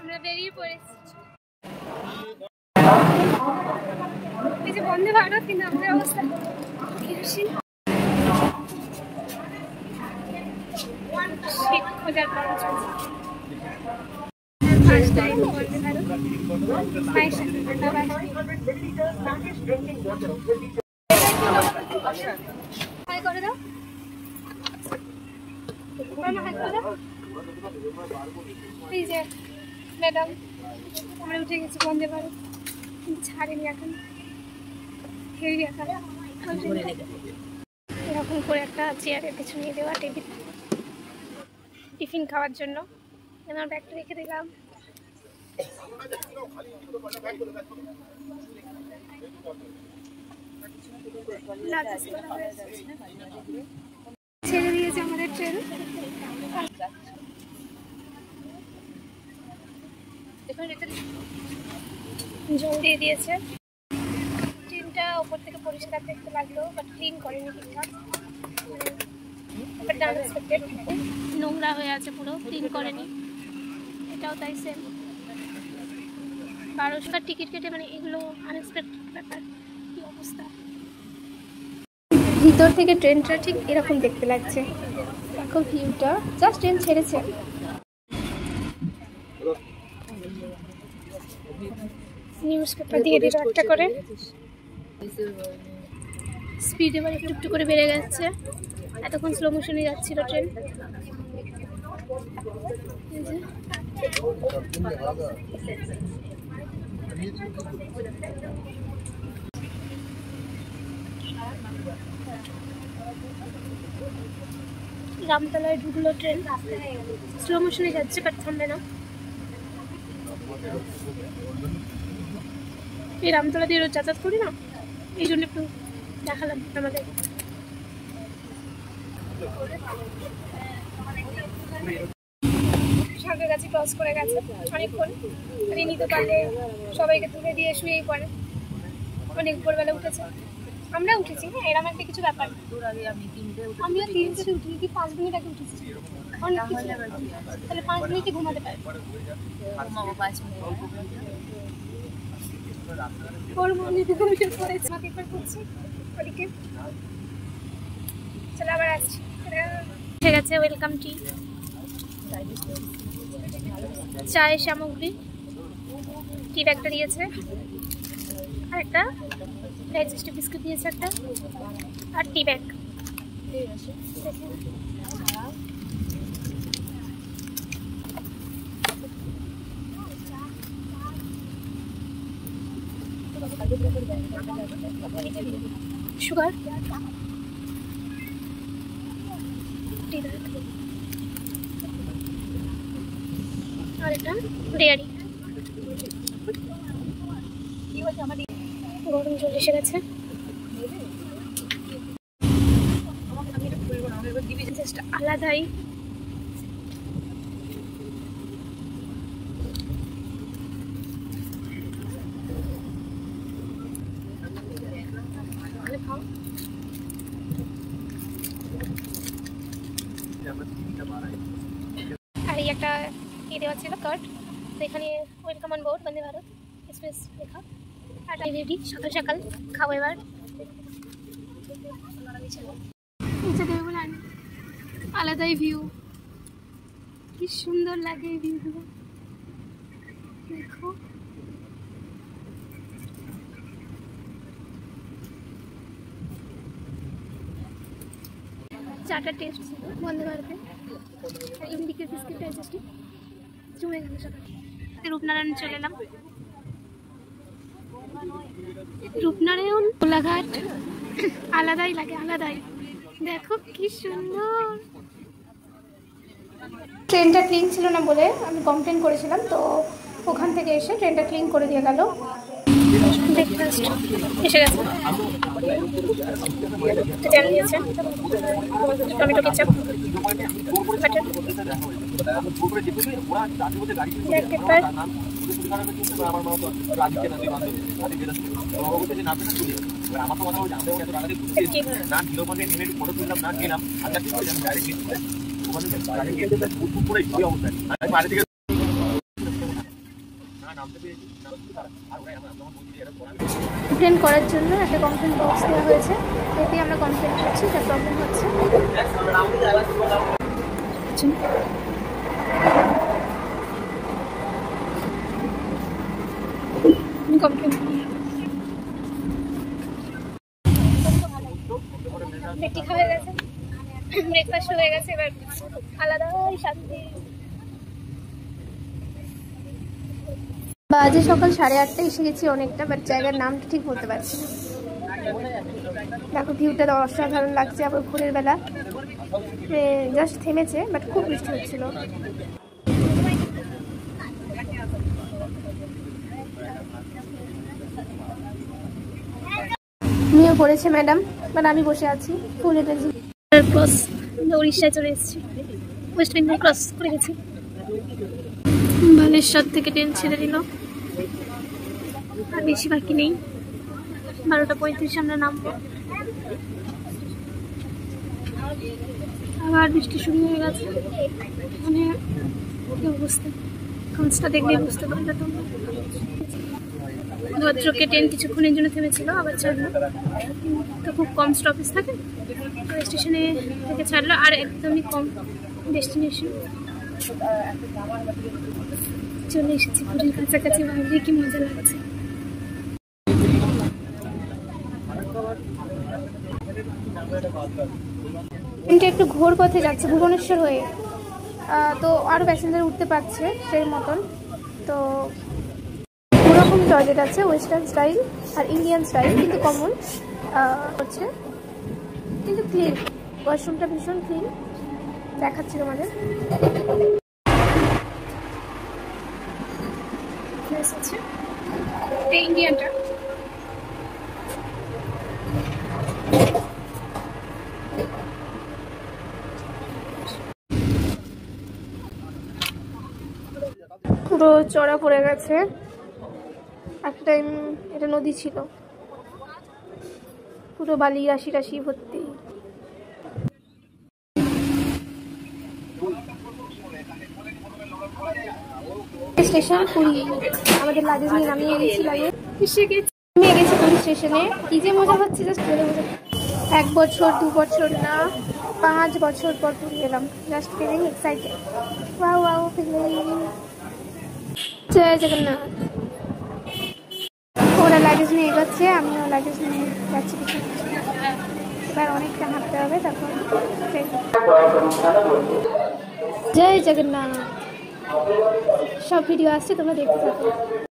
আমরা বেরিয়ে পড়েছি। এই যে বন্দে ভারত, কিন্তু আমাদের অবস্থা কেরোসিন শীত খোঁজার পর চলছে। ফার্স্ট টাইম বন্দে ভারত মায়ের সাথে হাই করে দাও, হাই করে দাও। এই যে ম্যাডাম, আমরা উঠে গেছি বন্দে ভারত, কিন্তু ছাড়েনি এখন। এরকম করে একটা চেয়ারের পেছনে দেওয়া টেবিল টিফিন খাওয়ার জন্য। আমার ব্যাগটা রেখে দিলাম। ছেড়ে দিয়েছে আমাদের ট্রেন। জল দিয়ে দিয়েছে। ট্রেনটা উপর থেকে পরিষ্কার দেখতে লাগলো, বাট ক্লিন করেনি ঠিকঠাক। নোংরা হয়ে আছে পুরো, ক্লিন করেনি। এটাও তাই সেম। 1200 টিকিট কেটে, মানে এগুলো আনএক্সপেক্টেড ব্যাপার। কি অবস্থা! ভিতর থেকে ট্রেনটা ঠিক এরকম দেখতে লাগছে। দেখো ভিউটা, জাস্ট ট্রেন ছেড়েছে। নিউজ পেপার দিয়ে দিল একটা করে। স্পিড এবার একটু একটু করে বেড়ে গেছে। এতক্ষণ স্লো মোশনে যাচ্ছিল ট্রেন। রামতলায় ঢুকলো ট্রেন, স্লো মোশনে যাচ্ছে, বাট থামবে না। এই রামতলা দিয়ে রোজ যাতায়াত করি না, এই জন্য একটু দেখালাম আমাদের। সাগরের কাছে ক্রস করে গেছে অনেকক্ষণ। আর নিতে পারলে সবাইকে তুলে দিয়ে শুয়েই পড়ে। অনেক ভোরবেলা উঠেছে, আমরা উঠেছি। হ্যাঁ, এরকম একটা কিছু ব্যাপার। আমিও 3টাতে উঠি, কি 5 মিনিট আগে উঠেছি। তাহলে 5 মিনিটে ঘুমাতে পারি। ওর মনে ঘুমিয়ে পড়েছে, আমাকে একবার করছি ওদিকে। চলো আবার আসছি। ঠিক আছে, ওয়েলকাম টি, চায়ের সামগ্রী, টি ব্যাগটা দিয়েছে, আর একটা ডাইজেস্টিভ বিস্কুট দিয়েছে একটা, আর টি ব্যাগ। সুগার, আর এটা ডেয়ারি। গরম জল এসে গেছে। জাস্ট আলাদাই। আর এই একটা দেওয়া ছিল কার্ড, তো এখানে welcome on board Vande Bharat express লেখা। আর রেডি, সকাল সকাল খাবো এবার। আলাদাই ভিউ, কি সুন্দর লাগে এই ভিউগুলো। দেখো চারটা টেস্ট বন্দে ভারতে। আর ইন্ডিকের বিস্কিট ডাইজেস্টিভ জমে গেল সকালে। রূপনারায়ণ চলে এলাম। রূপনারায়ণ কোলাঘাট আলাদাই লাগে, আলাদাই। দেখো কি সুন্দর। ট্রেনটা ক্লিন ছিল না বলে আমি কমপ্লেন করেছিলাম, তো ওখান থেকে এসে ট্রেনটা ক্লিন করে দিয়ে গেল। ব্রেকফাস্ট এসে গেছে, জ্যাম দিয়েছে, tomato ketchup, butter, black pepper, complain করার জন্য একটা কমপ্লেন বক্স দেওয়া হয়েছে, এতে আমরা কমপ্লেন করছি, তার প্রবলেম হচ্ছে। টিকা হয়ে গেছে, ব্রেকফাস্ট হয়ে গেছে, এবার আলাদা শান্তি। বাজে সকাল 8:30 এসে গেছি অনেকটা, বাট জায়গার নামটা ঠিক বলতে পারছি না। দেখো ভিউটা অসাধারণ লাগছে, আবার ভোরের বেলা জাস্ট থেমেছে, বাট খুব বৃষ্টি হচ্ছিল। আমিও পড়েছে ম্যাডাম, বাট আমি বসে আছি ফুল এনার্জি। ক্রস উড়িষ্যায় চলে এসেছি, ওয়েস্ট বেঙ্গল ক্রস করে গেছি। বালেশ্বর থেকে ট্রেন ছেড়ে দিল, আর বেশি বাকি নেই, 12:35 আমরা নামবো। আবার বৃষ্টি শুরু হয়ে গেছে, মানে কি অবস্থা, কাঁচটা দেখলেই বুঝতে পারবে তোমরা। ভদ্রকে ট্রেন কিছুক্ষণের জন্য থেমেছিল, আবার ছাড়লো, তো খুব কম স্টপেজ থাকে, স্টেশনে থেকে ছাড়লো, আর একদমই কম ডেস্টিনেশন। চলে এসেছি পুরীর কাছাকাছি, ভাবলে কি মজা লাগছে। ট্রেনটা একটু ঘোর পথে যাচ্ছে ভুবনেশ্বর হয়ে, তো আরও প্যাসেঞ্জার উঠতে পারছে সেই মতন। তো দুরকম টয়লেট আছে, ওয়েস্টার্ন স্টাইল আর ইন্ডিয়ান স্টাইল, কিন্তু কমন হচ্ছে, কিন্তু ক্লিন, ওয়াশরুমটা ভীষণ ক্লিন, দেখাচ্ছি তোমাদের। ইন্ডিয়ানটা পুরো চড়া পড়ে গেছে, একটা টাইম এটা নদী ছিল, পুরো বালি রাশি রাশি ভর্তি। স্টেশন পুরী, আমাদের লাগেজ নিয়ে নামিয়ে গেছি, নেমে গেছি পুরী স্টেশনে। কি যে মজা হচ্ছে জাস্ট বলে বোঝা। 1 বছর 2 বছর না, 5 বছর পর পুরী এলাম, just feeling excited, wow wow feeling. জয় জগন্নাথ। ওরা লাগেজ নিয়ে এগোচ্ছে, আমিও লাগেজ নিয়ে যাচ্ছি, এবার অনেকটা হাঁটতে হবে, তারপর জয় জগন্নাথ। সব ভিডিও আসছে, তোমরা দেখতে থাকো।